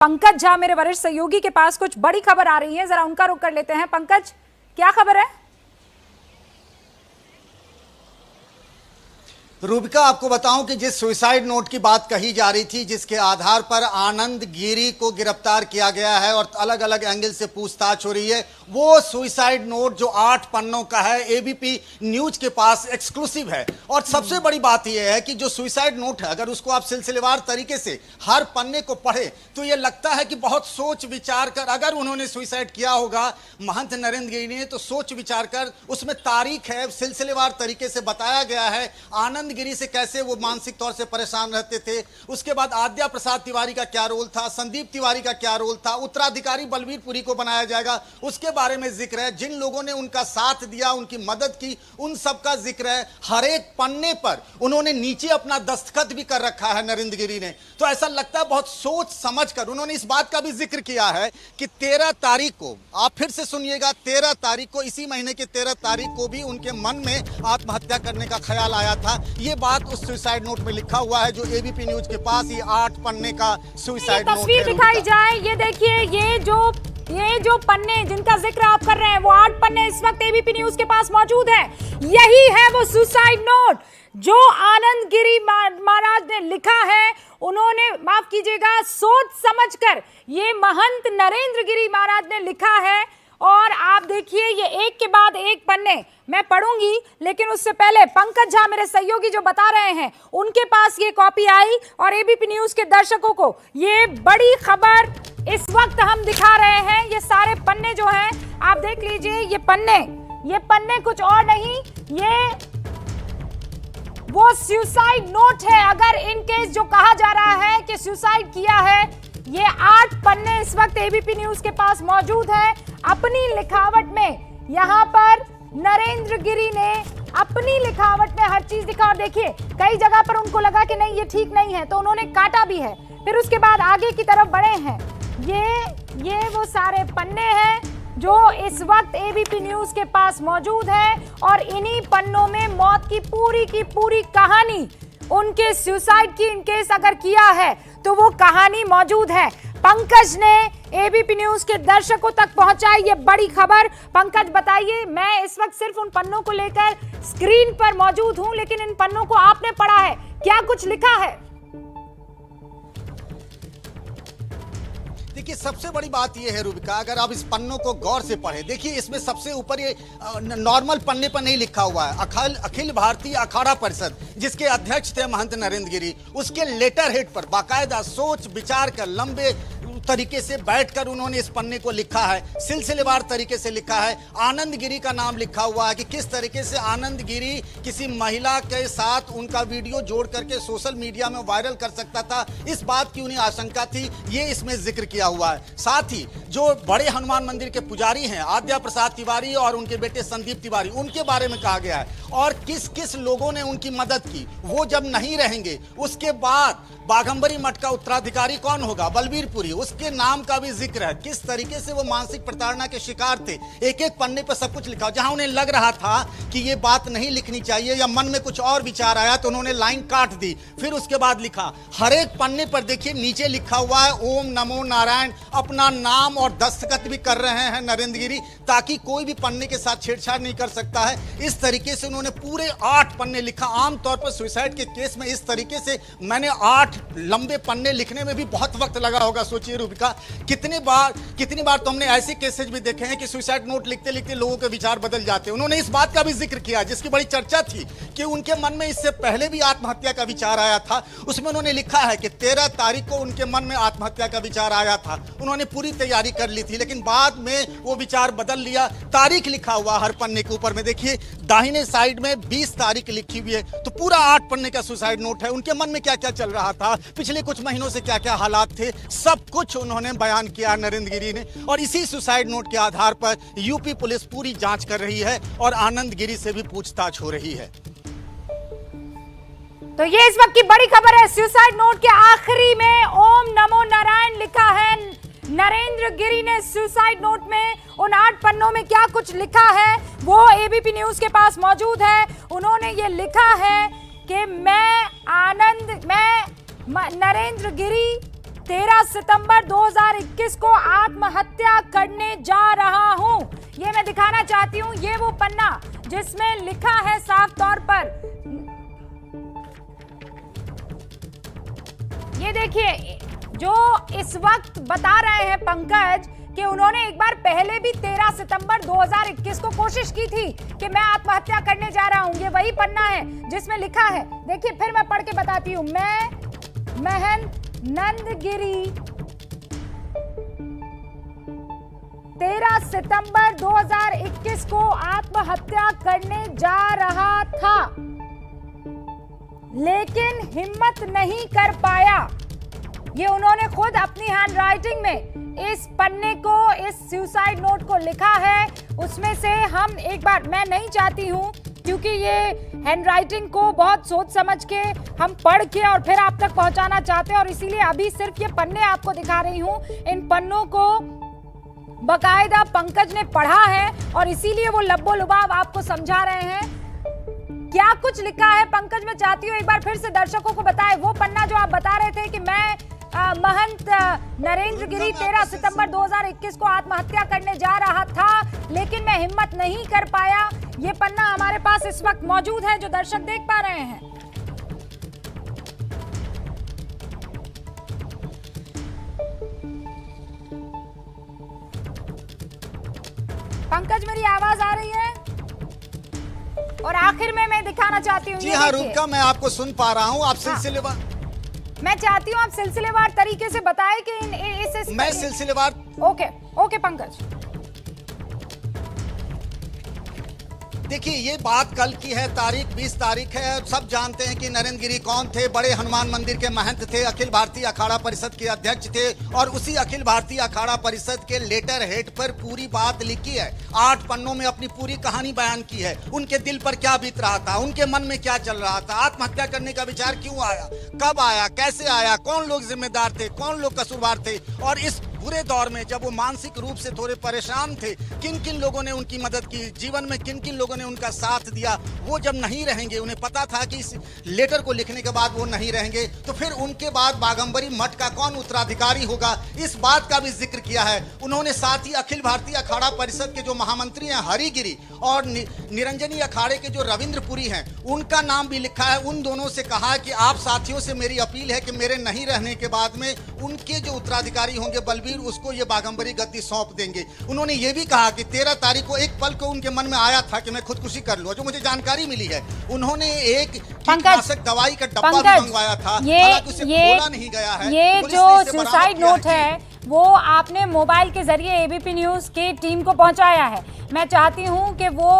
पंकज झा मेरे वरिष्ठ सहयोगी के पास कुछ बड़ी खबर आ रही है, जरा उनका रुख कर लेते हैं। पंकज, क्या खबर है? रूबिका, आपको बताऊं कि जिस सुसाइड नोट की बात कही जा रही थी, जिसके आधार पर आनंद गिरी को गिरफ्तार किया गया है और अलग अलग एंगल से पूछताछ हो रही है, वो सुसाइड नोट जो 8 पन्नों का है, एबीपी न्यूज के पास एक्सक्लूसिव है। और सबसे बड़ी बात यह है कि जो सुसाइड नोट है, अगर उसको आप सिलसिलेवार तरीके से हर पन्ने को पढ़े तो यह लगता है कि बहुत सोच विचार कर, अगर उन्होंने सुसाइड किया होगा महंत नरेंद्र गिरी ने, तो सोच विचार कर उसमें तारीख है, सिलसिलेवार तरीके से बताया गया है आनंद गिरी से कैसे वो मानसिक तौर से परेशान रहते थे, उसके बाद आद्या प्रसाद तिवारी का क्या रोल था, संदीप तिवारी का क्या रोल था, उत्तराधिकारी बलबीर पुरी को बनाया जाएगा उसके बारे में जिक्र है, जिन लोगों ने उनका साथ दिया, उनकी मदद की, उन सब का जिक्र है। हर एक पन्ने पर उन्होंने नीचे अपना दस्तखत भी कर रखा है नरेंद्र गिरी ने। तो ऐसा लगता है बहुत सोच समझ कर उन्होंने इस बात का भी जिक्र किया है कि 13 तारीख को, आप फिर से सुनिएगा, 13 तारीख को, इसी महीने की 13 तारीख को भी उनके मन में आत्महत्या करने का ख्याल आया था। ये बात उस सुसाइड नोट में लिखा हुआ है जो एबीपी न्यूज के पास ही 8 पन्ने का सुसाइड नोट है। तस्वीर दिखाई जाए, ये देखिए, ये जो पन्ने जिनका जिक्र आप कर रहे हैं, वो 8 पन्ने इस वक्त एबीपी न्यूज के पास मौजूद है। यही है वो सुसाइड नोट जो आनंद गिरी महाराज ने लिखा है। उन्होंने, माफ कीजिएगा, सोच समझकर ये महंत नरेंद्र गिरी महाराज ने लिखा है। और आप देखिए, ये एक के बाद एक पन्ने मैं पढ़ूंगी, लेकिन उससे पहले पंकज झा मेरे सहयोगी जो बता रहे हैं, उनके पास ये कॉपी आई और एबीपी न्यूज के दर्शकों को ये बड़ी खबर इस वक्त हम दिखा रहे हैं। ये सारे पन्ने जो हैं, आप देख लीजिए, ये पन्ने कुछ और नहीं, ये वो सुसाइड नोट है। अगर इन केस जो कहा जा रहा है कि सुसाइड किया है, ये 8 पन्ने इस वक्त एबीपी न्यूज के पास मौजूद है। अपनी लिखावट में यहाँ पर नरेंद्र गिरी ने अपनी लिखावट में हर चीज दिखा। और देखिए, कई जगह पर उनको लगा कि नहीं, ये ठीक नहीं है, तो उन्होंने काटा भी है, फिर उसके बाद आगे की तरफ बढ़े हैं। ये वो सारे पन्ने हैं जो इस वक्त एबीपी न्यूज के पास मौजूद है। और इन्हीं पन्नों में मौत की पूरी कहानी, उनके सुसाइड की, इनकेस अगर किया है तो वो कहानी मौजूद है। पंकज ने एबीपी न्यूज के दर्शकों तक पहुंचाई ये बड़ी खबर। पंकज, बताइए, मैं इस वक्त सिर्फ उन पन्नों को लेकर स्क्रीन पर मौजूद हूं, लेकिन इन पन्नों को आपने पढ़ा है, क्या कुछ लिखा है? देखिए, सबसे बड़ी बात यह है रूबिका, अगर आप इस पन्नों को गौर से पढ़ें, देखिए इसमें सबसे ऊपर ये नॉर्मल पन्ने पर नहीं लिखा हुआ है अखिल भारतीय अखाड़ा परिषद, जिसके अध्यक्ष थे महंत नरेंद्र गिरी, उसके लेटर हेड पर बाकायदा सोच विचार कर लंबे तरीके से बैठकर उन्होंने इस पन्ने को लिखा है, सिलसिलेवार तरीके से लिखा है। आनंद गिरी का नाम लिखा हुआ है कि किस तरीके से आनंद गिरी किसी महिला के साथ उनका वीडियो जोड़ करके सोशल मीडिया में वायरल कर सकता था, इस बात की उन्हें आशंका थी, ये इसमें जिक्र किया हुआ है। साथ ही जो बड़े हनुमान मंदिर के पुजारी हैं आद्या प्रसाद तिवारी और उनके बेटे संदीप तिवारी, उनके बारे में कहा गया है और किस किस लोगों ने उनकी मदद की। वो जब नहीं रहेंगे, उसके बाद बाघंबरी मठ का उत्तराधिकारी कौन होगा, बलबीर पुरी, उसके नाम का भी जिक्र है। किस तरीके से वो मानसिक प्रताड़ना के शिकार थे, एक एक पन्ने पर सब कुछ लिखा। जहां उन्हें लग रहा था कि ये बात नहीं लिखनी चाहिए या मन में कुछ और विचार आया, तो उन्होंने लाइन काट दी, फिर उसके बाद लिखा। हर एक पन्ने पर देखिए नीचे लिखा हुआ है ओम नमो नारायण, अपना नाम और दस्तखत भी कर रहे हैं नरेंद्र गिरी, ताकि कोई भी पन्ने के साथ छेड़छाड़ नहीं कर सकता है। इस तरीके से उन्होंने पूरे 8 पन्ने लिखा। आमतौर पर सुसाइड के केस में इस तरीके से मैंने 8 लंबे पन्ने लिखने में भी बहुत वक्त लगा होगा। सोचिए रूबिका, कितनी बार तो हमने ऐसे केसेस भी देखे हैं कि सुसाइड नोट लिखते लिखते लोगों के विचार बदल जाते हैं। उन्होंने इस बात का भी जिक्र किया, जिसकी बड़ी चर्चा थी कि उनके मन में इससे पहले भी आत्महत्या का विचार आया था। उसमें उन्होंने लिखा है कि 13 तारीख को उनके मन में आत्महत्या का विचार आया था, उन्होंने पूरी तैयारी कर ली थी, लेकिन बाद में वो विचार बदल लिया। तारीख लिखा हुआ हर पन्ने के ऊपर में, देखिए दाहिने साइड में 20 तारीख लिखी हुई है, तो पूरा 8 पन्ने का सुसाइड नोट है। उनके मन में क्या क्या चल रहा था, पिछले कुछ महीनों से क्या क्या हालात थे, सब कुछ उन्होंने बयान किया नरेंद्र गिरी ने। और इसी सुसाइड नोट के आधार पर यूपी पुलिस पूरी जांच कर रही है और आनंद गिरी से भी पूछताछ हो रही है। तो ये इस वक्त की बड़ी खबर है। सुसाइड नोट के आखिरी में ओम नमो नारायण लिखा है। नरेंद्र गिरी ने सुसाइड नोट में उन 8 पन्नों में क्या कुछ लिखा है वो एबीपी न्यूज के पास मौजूद है। उन्होंने ये लिखा है कि मैं नरेंद्र गिरी 13 सितंबर 2021 को आत्महत्या करने जा रहा हूं। ये मैं दिखाना चाहती हूं, ये वो पन्ना जिसमें लिखा है साफ तौर पर, ये देखिए जो इस वक्त बता रहे हैं पंकज कि उन्होंने एक बार पहले भी 13 सितंबर 2021 को कोशिश की थी कि मैं आत्महत्या करने जा रहा हूं। ये वही पन्ना है जिसमें लिखा है, देखिए फिर मैं पढ़ के बताती हूं। मैं महंत नंदगिरी 13 सितंबर 2021 को आत्महत्या करने जा रहा था, लेकिन हिम्मत नहीं कर पाया। ये उन्होंने खुद अपनी हैंडराइटिंग में इस पन्ने को, इस सुसाइड नोट को लिखा है। उसमें से हम एक बार, मैं नहीं चाहती हूं क्योंकि ये हैंडराइटिंग को बहुत सोच समझ के हम पढ़ के और फिर आप तक पहुंचाना चाहते हैं, और इसीलिए अभी सिर्फ ये पन्ने आपको दिखा रही हूं। इन पन्नों को बकायदा पंकज ने पढ़ा है और इसीलिए वो लब्बो लुबाब आपको समझा रहे हैं। क्या कुछ लिखा है पंकज, मैं चाहती हूँ एक बार फिर से दर्शकों को बताएं। वो पन्ना जो आप बता रहे थे कि मैं महंत नरेंद्र गिरी 13 सितंबर 2021 को आत्महत्या करने जा रहा था, लेकिन मैं हिम्मत नहीं कर पाया। ये पन्ना हमारे पास इस वक्त मौजूद है, जो दर्शक देख पा रहे हैं। पंकज, मेरी आवाज आ रही है? और आखिर में मैं दिखाना चाहती हूँ, जी हाँ रूबिका, मैं आपको सुन पा रहा हूँ। आप सिलसिलेवार, मैं चाहती हूँ आप सिलसिलेवार तरीके से बताएं कि मैं सिलसिलेवार। ओके पंकज। देखिए, ये बात कल की है, तारीख 20 तारीख है। सब जानते हैं कि नरेंद्र गिरी कौन थे। बड़े हनुमान मंदिर के महंत थे, अखिल भारतीय अखाड़ा परिषद के अध्यक्ष थे, और उसी अखिल भारतीय अखाड़ा परिषद के लेटर हेड पर पूरी बात लिखी है। 8 पन्नों में अपनी पूरी कहानी बयान की है। उनके दिल पर क्या बीत रहा था, उनके मन में क्या चल रहा था, आत्महत्या करने का विचार क्यों आया, कब आया, कैसे आया, कौन लोग जिम्मेदार थे, कौन लोग कसूरवार थे, और इस बुरे दौर में जब वो मानसिक रूप से थोड़े परेशान थे, किन किन लोगों ने उनकी मदद की, जीवन में किन किन लोगों ने उनका साथ दिया। वो जब नहीं रहेंगे, उन्हें पता था कि इस लेटर को लिखने के बाद वो नहीं रहेंगे, तो फिर उनके बाद बागंबरी मठ का कौन उत्तराधिकारी होगा, इस बात का भी जिक्र किया है उन्होंने। साथ ही अखिल भारतीय अखाड़ा परिषद के जो महामंत्री हैं हरिगिरी, और निरंजनी अखाड़े के जो रविंद्रपुरी हैं, उनका नाम भी लिखा है। उन दोनों से कहा कि आप साथियों से मेरी अपील है कि मेरे नहीं रहने के बाद में उनके जो उत्तराधिकारी होंगे बलबीर, उसको ये बागंबरी गद्दी सौंप देंगे। उन्होंने ये भी कहा कि 13 तारीख को एक पल को उनके मन में आया था कि मैं खुदकुशी कर लूं। जो मुझे जानकारी मिली है, उन्होंने एक कीटनाशक दवाई का डब्बा भी मंगवाया था, हालांकि उसे खोला नहीं गया है। ये जो सुसाइड नोट है वो आपने मोबाइल के जरिए एबीपी न्यूज की टीम को पहुंचाया है। मैं चाहती हूं कि वो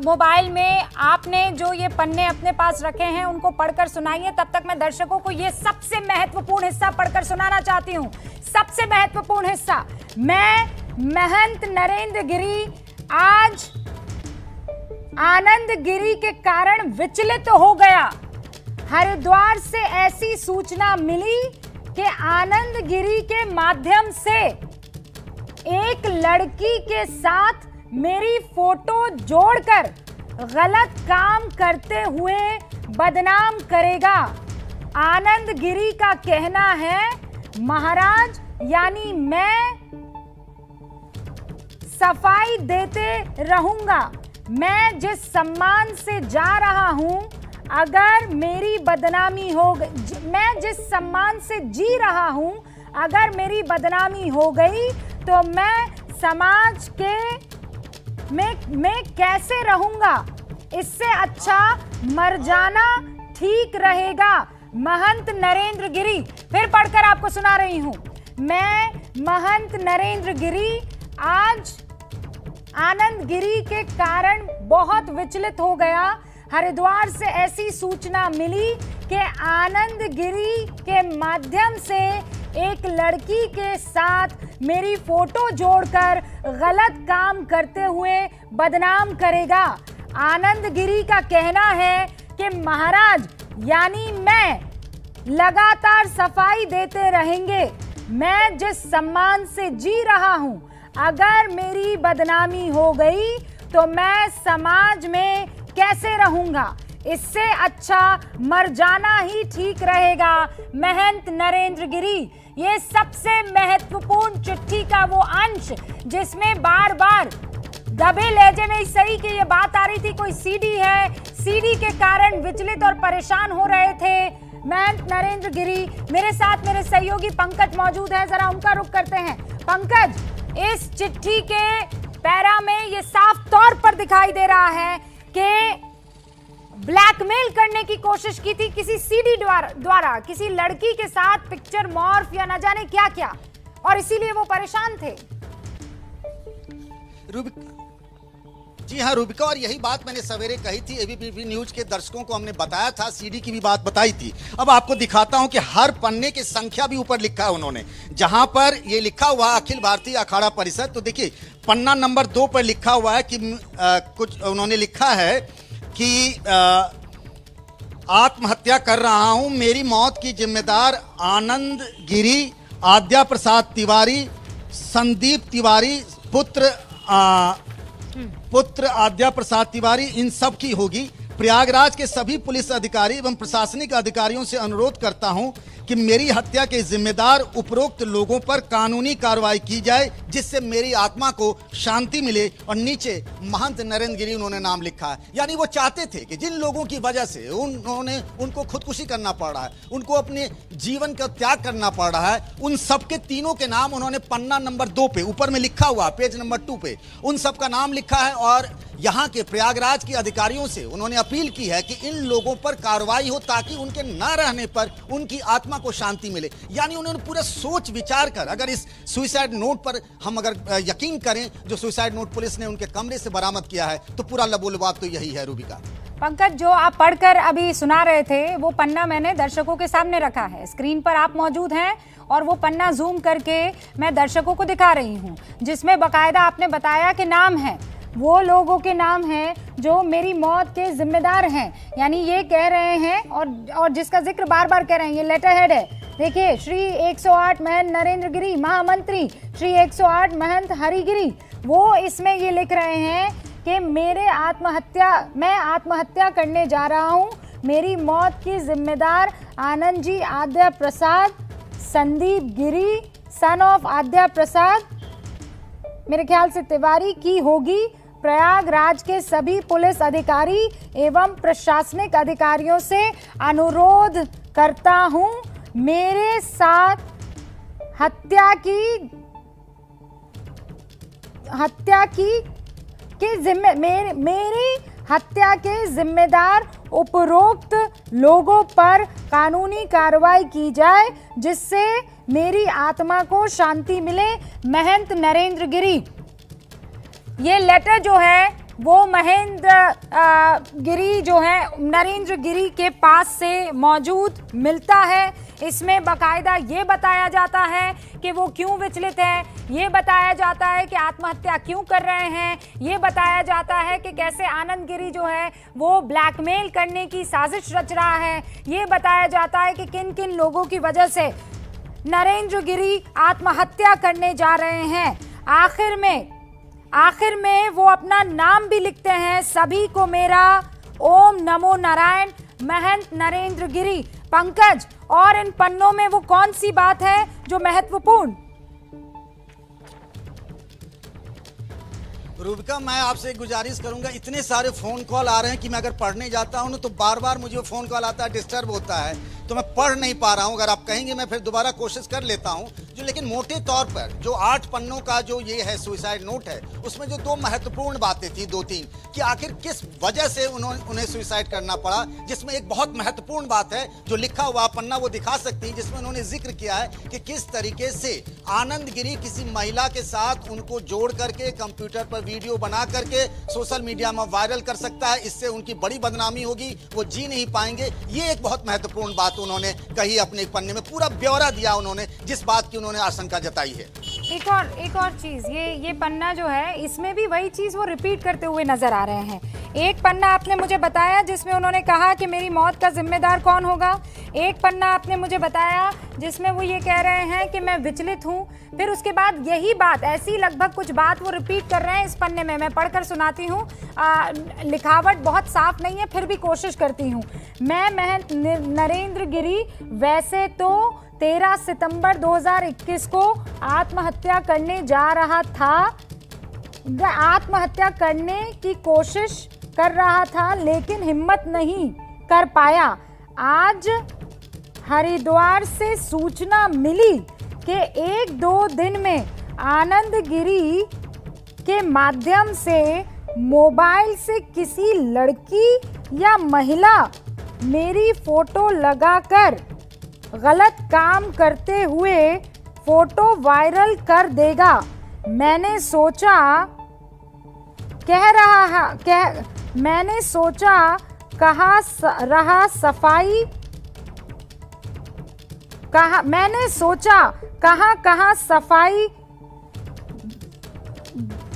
मोबाइल में आपने जो ये पन्ने अपने पास रखे हैं उनको पढ़कर सुनाइए। तब तक मैं दर्शकों को ये सबसे महत्वपूर्ण हिस्सा पढ़कर सुनाना चाहती हूं। सबसे महत्वपूर्ण हिस्सा, मैं महंत नरेंद्र गिरी आज आनंद गिरी के कारण विचलित हो गया। हरिद्वार से ऐसी सूचना मिली कि आनंद गिरी के माध्यम से एक लड़की के साथ मेरी फोटो जोड़कर गलत काम करते हुए बदनाम करेगा। आनंद गिरी का कहना है, महाराज यानी मैं सफाई देते रहूंगा। मैं जिस सम्मान से जा रहा हूं, अगर मेरी बदनामी हो गई, मैं जिस सम्मान से जी रहा हूं, अगर मेरी बदनामी हो गई तो मैं समाज के में कैसे रहूंगा। इससे अच्छा मर जाना ठीक रहेगा। महंत नरेंद्र गिरी, फिर पढ़कर आपको सुना रही हूं। मैं महंत नरेंद्र गिरी आज आनंद गिरी के कारण बहुत विचलित हो गया। हरिद्वार से ऐसी सूचना मिली कि आनंद गिरी के माध्यम से एक लड़की के साथ मेरी फोटो जोड़कर गलत काम करते हुए बदनाम करेगा। आनंद गिरी का कहना है कि महाराज यानी मैं लगातार सफाई देते रहेंगे। मैं जिस सम्मान से जी रहा हूं, अगर मेरी बदनामी हो गई तो मैं समाज में कैसे रहूंगा। इससे अच्छा मर जाना ही ठीक रहेगा। महंत नरेंद्र गिरी, ये सबसे महत्वपूर्ण चिट्ठी का वो अंश जिसमें बार बार दबे लहजे में सही कि ये बात आ रही थी कोई सीडी है, सीडी के कारण विचलित और परेशान हो रहे थे महंत नरेंद्र गिरी। मेरे साथ मेरे सहयोगी पंकज मौजूद है, जरा उनका रुख करते हैं। पंकज, इस चिट्ठी के पैरा में ये साफ तौर पर दिखाई दे रहा है कि ब्लैकमेल करने की कोशिश की थी किसी सीडी द्वारा किसी लड़की के साथ, पिक्चर मॉर्फ या न जाने क्या क्या, और इसीलिए वो परेशान थे। जी हाँ रूबिका, और यही बात मैंने सवेरे कही थी, एबीपी न्यूज के दर्शकों को हमने बताया था, सीडी की भी बात बताई थी। अब आपको दिखाता हूं कि हर पन्ने की संख्या भी ऊपर लिखा है उन्होंने, जहां पर ये लिखा हुआ अखिल भारतीय अखाड़ा परिषद। तो देखिए पन्ना नंबर 2 पर लिखा हुआ है कि कुछ उन्होंने लिखा है कि आत्महत्या कर रहा हूं, मेरी मौत की जिम्मेदार आनंद गिरी, आद्या प्रसाद तिवारी, संदीप तिवारी, पुत्र आद्या प्रसाद तिवारी, इन सब की होगी। प्रयागराज के सभी पुलिस अधिकारी एवं प्रशासनिक अधिकारियों से अनुरोध करता हूं कि मेरी हत्या के जिम्मेदार उपरोक्त लोगों पर कानूनी कार्रवाई की जाए, जिससे मेरी आत्मा को शांति मिले। और नीचे महंत नरेंद्र गिरी उन्होंने नाम लिखा है। यानी वो चाहते थे कि जिन लोगों की वजह से उनको खुदकुशी करना पड़ रहा है, उनको अपने जीवन का त्याग करना पड़ रहा है, उन सबके तीनों के नाम उन्होंने पन्ना नंबर 2 पे ऊपर में लिखा हुआ, पेज नंबर 2 पे उन सब का नाम लिखा है। और यहाँ के प्रयागराज के अधिकारियों से उन्होंने अपील की है कि इन लोगों पर कार्रवाई हो, ताकि उनके न रहने पर उनकी आत्मा को शांति मिले। यानी उन्होंने पूरा सोच विचार कर, अगर इस सुसाइड नोट पर हम अगर यकीन करें जो सुसाइड नोट पुलिस ने उनके कमरे से बरामद किया है, तो पूरा लबोलबाब तो यही है रूबिका। पंकज, जो आप पढ़कर अभी सुना रहे थे वो पन्ना मैंने दर्शकों के सामने रखा है, स्क्रीन पर आप मौजूद हैं, और वो पन्ना जूम करके मैं दर्शकों को दिखा रही हूँ, जिसमें बाकायदा आपने बताया कि नाम है, वो लोगों के नाम हैं जो मेरी मौत के जिम्मेदार हैं। यानी ये कह रहे हैं, और जिसका जिक्र बार बार कह रहे हैं, ये लेटर हेड है, देखिए, श्री 108 महंत नरेंद्र गिरी, महामंत्री श्री 108 महंत हरिगिरी, वो इसमें ये लिख रहे हैं कि मैं आत्महत्या करने जा रहा हूँ, मेरी मौत की जिम्मेदार आनंद जी आद्या प्रसाद, संदीप गिरी सन ऑफ आद्या प्रसाद, मेरे ख्याल से तिवारी की होगी। प्रयागराज के सभी पुलिस अधिकारी एवं प्रशासनिक अधिकारियों से अनुरोध करता हूं, मेरे साथ मेरी हत्या के जिम्मेदार उपरोक्त लोगों पर कानूनी कार्रवाई की जाए, जिससे मेरी आत्मा को शांति मिले। महंत नरेंद्र गिरी। ये लेटर जो है वो महेंद्र गिरी जो है नरेंद्र गिरी के पास से मौजूद मिलता है। इसमें बाकायदा ये बताया जाता है कि वो क्यों विचलित है, ये बताया जाता है कि आत्महत्या क्यों कर रहे हैं, ये बताया जाता है कि कैसे आनंद गिरी जो है वो ब्लैकमेल करने की साजिश रच रहा है, ये बताया जाता है कि किन किन लोगों की वजह से नरेंद्र गिरी आत्महत्या करने जा रहे हैं। आखिर में वो अपना नाम भी लिखते हैं, सभी को मेरा ओम नमो नारायण, महंत नरेंद्र गिरी। पंकज, और इन पन्नों में वो कौन सी बात है जो महत्वपूर्ण? रूबिका, मैं आपसे एक गुजारिश करूंगा, इतने सारे फोन कॉल आ रहे हैं कि मैं अगर पढ़ने जाता हूं ना तो बार बार मुझे वो फोन कॉल आता है, डिस्टर्ब होता है, तो मैं पढ़ नहीं पा रहा हूं। अगर आप कहेंगे मैं फिर दोबारा कोशिश कर लेता हूं। लेकिन मोटे तौर पर जो 8 पन्नों का जो ये है सुसाइड नोट है, उसमें जो 2 महत्वपूर्ण बातें थी, 2-3, कि आखिर किस वजह से उन्हें सुसाइड करना पड़ा, जिसमें एक बहुत महत्वपूर्ण बात है जो लिखा हुआ पन्ना वो दिखा सकती है, जिसमें उन्होंने जिक्र किया है कि किस तरीके से आनंद गिरी किसी महिला के साथ उनको जोड़ करके कंप्यूटर पर वीडियो बना करके सोशल मीडिया में वायरल कर सकता है, इससे उनकी बड़ी बदनामी होगी, वो जी नहीं पाएंगे। ये एक बहुत महत्वपूर्ण बात उन्होंने कही अपने एक पन्ने में, पूरा ब्यौरा दिया उन्होंने, जिस बात की उन्होंने आशंका जताई है। एक और चीज, ये पन्ना जो है इसमें भी वही चीज वो रिपीट करते हुए नजर आ रहे हैं एक पन्ना आपने मुझे बताया जिसमें उन्होंने कहा कि मेरी मौत का जिम्मेदार कौन होगा। एक पन्ना आपने मुझे बताया जिसमें वो ये कह रहे हैं कि मैं विचलित हूँ। फिर उसके बाद यही बात, ऐसी लगभग कुछ बात वो रिपीट कर रहे हैं इस पन्ने में। मैं पढ़कर सुनाती हूँ, लिखावट बहुत साफ नहीं है, फिर भी कोशिश करती हूँ। मैं महंत नरेंद्र गिरी वैसे तो 13 सितंबर 2021 को आत्महत्या करने जा रहा था, आत्महत्या करने की कोशिश कर रहा था, लेकिन हिम्मत नहीं कर पाया। आज हरिद्वार से सूचना मिली कि 1-2 दिन में आनंद गिरी के माध्यम से मोबाइल से किसी लड़की या महिला मेरी फोटो लगाकर गलत काम करते हुए फोटो वायरल कर देगा। मैंने सोचा कहाँ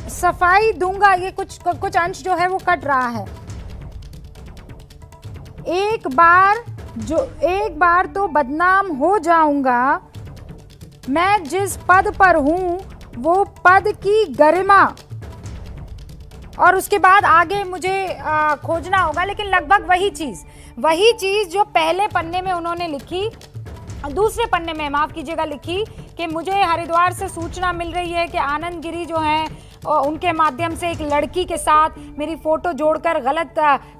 सफाई दूंगा। ये कुछ अंश जो है वो कट रहा है। एक बार तो बदनाम हो जाऊंगा। मैं जिस पद पर हूं वो पद की गरिमा। और उसके बाद आगे मुझे खोजना होगा, लेकिन लगभग वही चीज जो पहले पन्ने में उन्होंने लिखी, दूसरे पन्ने में माफ कीजिएगा लिखी कि मुझे हरिद्वार से सूचना मिल रही है कि आनंद गिरी जो हैं उनके माध्यम से एक लड़की के साथ मेरी फोटो जोड़कर गलत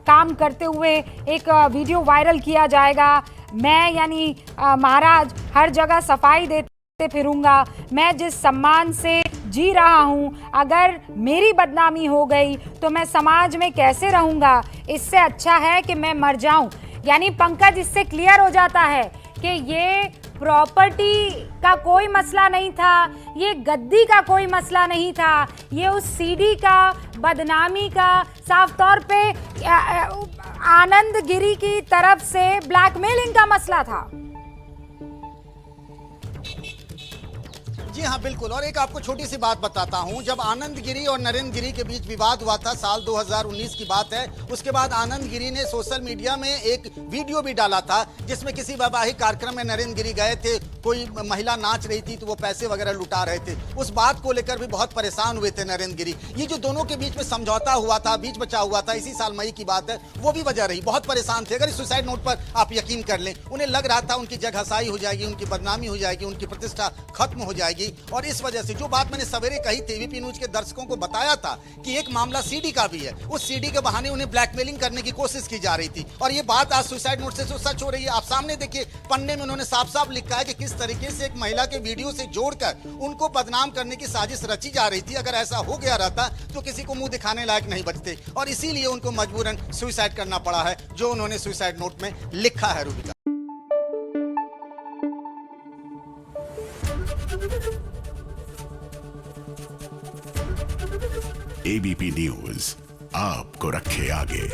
काम करते हुए एक वीडियो वायरल किया जाएगा। मैं यानी महाराज हर जगह सफाई देते फिरूंगा। मैं जिस सम्मान से जी रहा हूं, अगर मेरी बदनामी हो गई तो मैं समाज में कैसे रहूंगा। इससे अच्छा है कि मैं मर जाऊं। यानी पंकज, इससे क्लियर हो जाता है कि ये प्रॉपर्टी का कोई मसला नहीं था, ये गद्दी का कोई मसला नहीं था, ये उस सीडी का, बदनामी का, साफ तौर पे आनंद गिरी की तरफ से ब्लैकमेलिंग का मसला था। जी हाँ, बिल्कुल। और एक आपको छोटी सी बात बताता हूँ। जब आनंद गिरी और नरेंद्र गिरी के बीच विवाद हुआ था, साल 2019 की बात है, उसके बाद आनंद गिरी ने सोशल मीडिया में एक वीडियो भी डाला था जिसमें किसी वैवाहिक कार्यक्रम में नरेंद्र गिरी गए थे, कोई महिला नाच रही थी तो वो पैसे वगैरह लुटा रहे थे। उस बात को लेकर भी बहुत परेशान हुए थे नरेंद्र गिरी। ये जो दोनों के बीच में समझौता हुआ था, बीच बचा हुआ था, इसी साल मई की बात है, वो भी वजह रही। बहुत परेशान थे। अगर इस सुसाइड नोट पर आप यकीन कर लें, उन्हें लग रहा था उनकी जगहसाई हो जाएगी, उनकी बदनामी हो जाएगी, उनकी प्रतिष्ठा खत्म हो जाएगी। और इस वजह से जो बात मैंने सवेरे कही थी, एबीपी न्यूज के दर्शकों को बताया था कि एक मामला सीडी का भी है, उस सीडी के बहाने उन्हें ब्लैकमेलिंग करने की कोशिश की जा रही थी। और ये बात आज सुसाइड नोट से जो सच हो रही है, आप सामने देखिए, पन्ने में उन्होंने साफ साफ लिखा है कि किस तरीके से एक महिला के वीडियो से जोड़कर उनको बदनाम करने की साजिश रची जा रही थी। अगर ऐसा हो गया रहता तो किसी को मुंह दिखाने लायक नहीं बचते, और इसीलिए उनको मजबूरन सुसाइड करना पड़ा है, जो उन्होंने सुसाइड नोट में लिखा है। रूबिका, एबीपी न्यूज आपको रखे आगे।